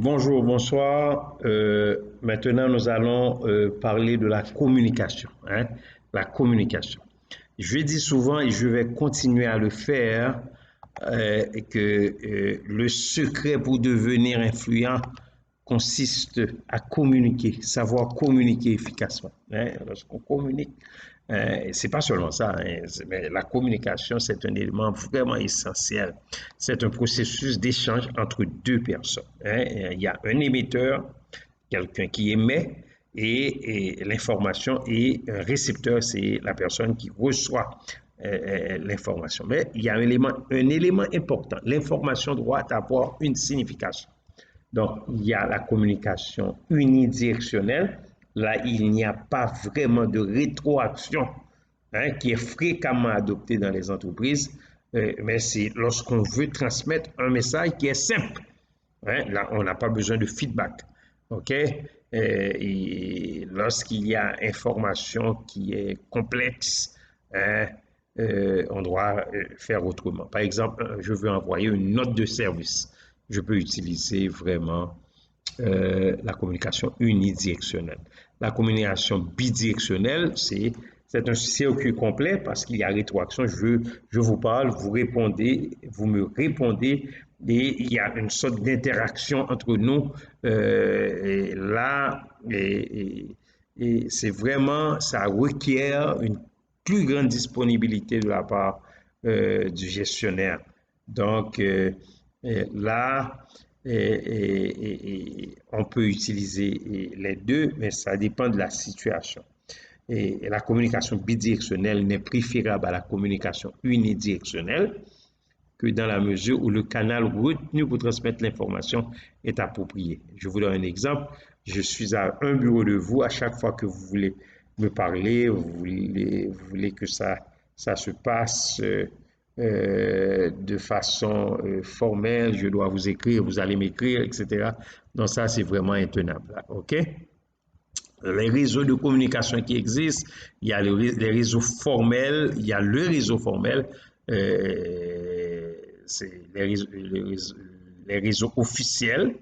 Bonjour, bonsoir. Maintenant, nous allons parler de la communication, hein, la communication. Je dis souvent et je vais continuer à le faire que le secret pour devenir influent consiste à communiquer, savoir communiquer efficacement, hein. Lorsqu'on communique, c'est pas seulement ça, hein, mais la communication, c'est un élément vraiment essentiel. C'est un processus d'échange entre deux personnes, hein. Il y a un émetteur, quelqu'un qui émet, et l'information, et un récepteur, c'est la personne qui reçoit l'information. Mais il y a un élément important. L'information doit avoir une signification. Donc, il y a la communication unidirectionnelle. Là, il n'y a pas vraiment de rétroaction, hein, qui est fréquemment adoptée dans les entreprises, mais c'est lorsqu'on veut transmettre un message qui est simple, hein. Là, on n'a pas besoin de feedback. OK? Et lorsqu'il y a information qui est complexe, hein, on doit faire autrement. Par exemple, je veux envoyer une note de service. Je peux utiliser vraiment la communication unidirectionnelle. La communication bidirectionnelle, c'est un circuit complet parce qu'il y a rétroaction. Je vous parle, vous répondez, vous me répondez, et il y a une sorte d'interaction entre nous. Et là, c'est vraiment, ça requiert une plus grande disponibilité de la part du gestionnaire. Donc, là, on peut utiliser les deux, mais ça dépend de la situation. Et la communication bidirectionnelle n'est préférable à la communication unidirectionnelle que dans la mesure où le canal retenu pour transmettre l'information est approprié. Je vous donne un exemple. Je suis à un bureau de vous. À chaque fois que vous voulez me parler, vous voulez que ça se passe de façon formelle, je dois vous écrire, vous allez m'écrire, etc. Donc ça, c'est vraiment intenable. OK? Les réseaux de communication qui existent, il y a les réseaux formels, il y a le réseau formel, c'est les réseaux officiels,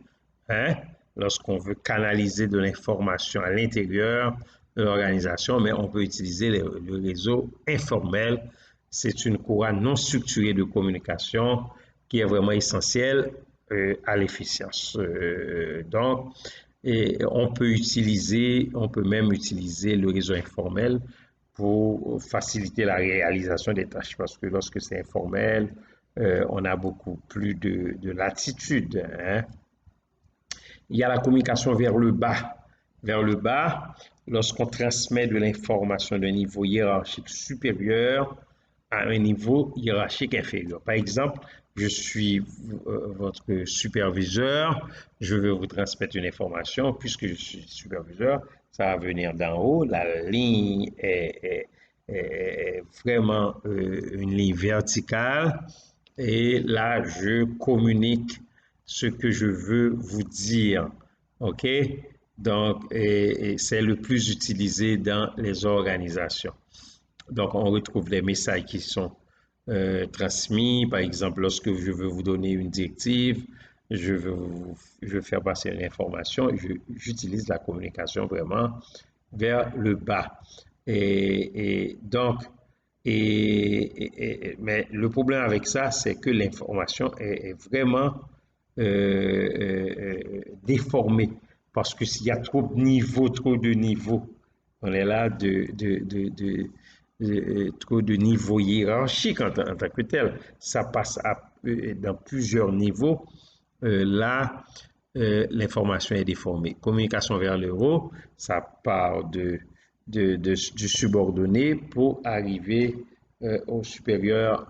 hein, lorsqu'on veut canaliser de l'information à l'intérieur de l'organisation, mais on peut utiliser le réseau informel. C'est une courroie non structurée de communication qui est vraiment essentielle à l'efficience. Donc, et on peut même utiliser le réseau informel pour faciliter la réalisation des tâches, parce que lorsque c'est informel, on a beaucoup plus de latitude, hein. Il y a la communication vers le bas. Vers le bas, lorsqu'on transmet de l'information d'un niveau hiérarchique supérieur à un niveau hiérarchique inférieur. Par exemple, je suis votre superviseur, je veux vous transmettre une information, puisque je suis superviseur, ça va venir d'en haut, la ligne est vraiment une ligne verticale, et là, je communique ce que je veux vous dire. OK? Donc, c'est le plus utilisé dans les organisations. Donc, on retrouve les messages qui sont transmis. Par exemple, lorsque je veux vous donner une directive, je veux faire passer une information, j'utilise la communication vraiment vers le bas. Et donc, mais le problème avec ça, c'est que l'information est vraiment déformée. Parce que s'il y a trop de niveaux, on est là trop de niveaux hiérarchiques en tant que tel. Ça passe dans plusieurs niveaux. Là, l'information est déformée. Communication vers le haut, ça part du subordonné pour arriver au supérieur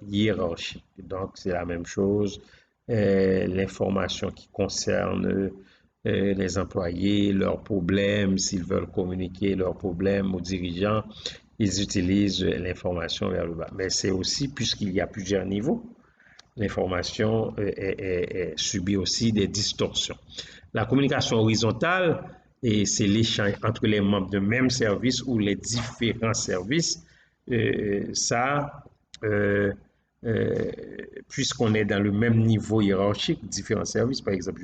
hiérarchique. Donc, c'est la même chose. L'information qui concerne les employés, leurs problèmes, s'ils veulent communiquer leurs problèmes aux dirigeants, ils utilisent l'information vers le bas. Mais c'est aussi, puisqu'il y a plusieurs niveaux, l'information subit aussi des distorsions. La communication horizontale, et c'est l'échange entre les membres d'un même service ou les différents services. Ça, puisqu'on est dans le même niveau hiérarchique, différents services, par exemple,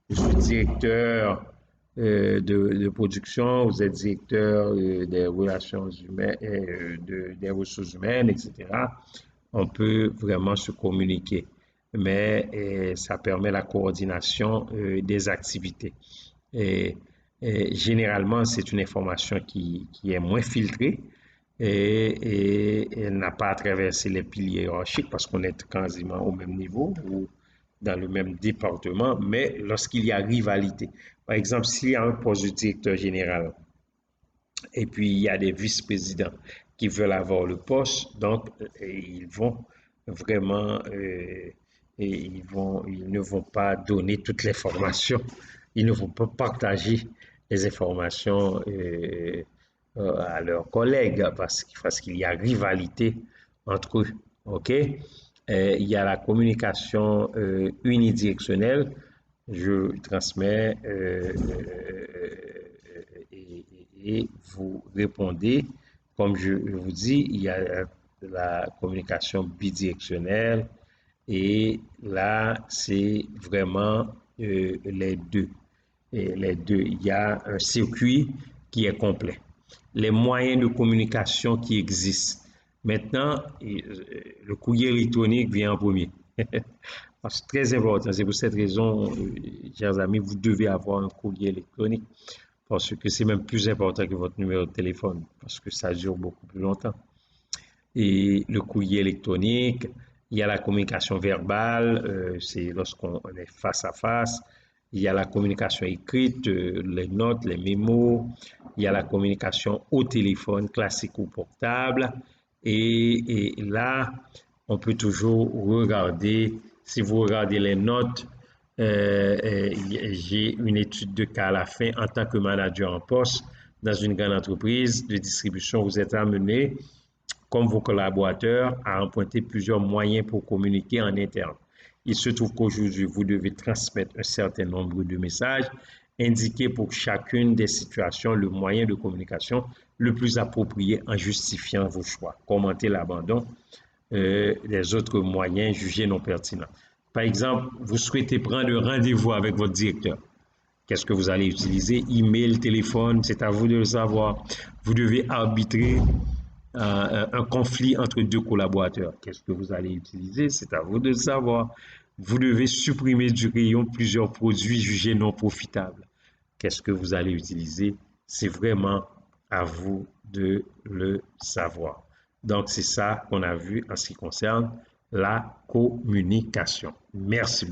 je suis directeur de production, vous êtes directeur des relations humaines, des ressources humaines, etc. On peut vraiment se communiquer, mais ça permet la coordination des activités. Et, généralement, c'est une information qui est moins filtrée et elle n'a pas à traverser les piliers hiérarchiques parce qu'on est quasiment au même niveau ou dans le même département, mais lorsqu'il y a rivalité, par exemple, s'il y a un poste de directeur général et puis il y a des vice-présidents qui veulent avoir le poste, donc ils vont vraiment, ils ne vont pas donner toutes les formations, ils ne vont pas partager les informations à leurs collègues parce qu'il y a rivalité entre eux. OK? Il y a la communication unidirectionnelle. Je transmets et vous répondez. Comme je vous dis, il y a la communication bidirectionnelle et là, c'est vraiment les deux. Et les deux, il y a un circuit qui est complet. Les moyens de communication qui existent. Maintenant, le courrier électronique vient en premier. C'est très important. C'est pour cette raison, chers amis, vous devez avoir un courrier électronique parce que c'est même plus important que votre numéro de téléphone parce que ça dure beaucoup plus longtemps. Et le courrier électronique, il y a la communication verbale, c'est lorsqu'on est face à face. Il y a la communication écrite, les notes, les mémos. Il y a la communication au téléphone, classique ou portable. Et là, on peut toujours regarder, si vous regardez les notes, j'ai une étude de cas à la fin en tant que manager en poste dans une grande entreprise de distribution. Vous êtes amené comme vos collaborateurs, à emprunter plusieurs moyens pour communiquer en interne. Il se trouve qu'aujourd'hui, vous devez transmettre un certain nombre de messages, indiquer pour chacune des situations le moyen de communication le plus approprié en justifiant vos choix. Commenter l'abandon des autres moyens jugés non pertinents. Par exemple, vous souhaitez prendre un rendez-vous avec votre directeur. Qu'est-ce que vous allez utiliser? Email, téléphone, c'est à vous de le savoir. Vous devez arbitrer un conflit entre deux collaborateurs. Qu'est-ce que vous allez utiliser? C'est à vous de le savoir. Vous devez supprimer du rayon plusieurs produits jugés non profitables. Qu'est-ce que vous allez utiliser? C'est vraiment à vous de le savoir. Donc, c'est ça qu'on a vu en ce qui concerne la communication. Merci beaucoup.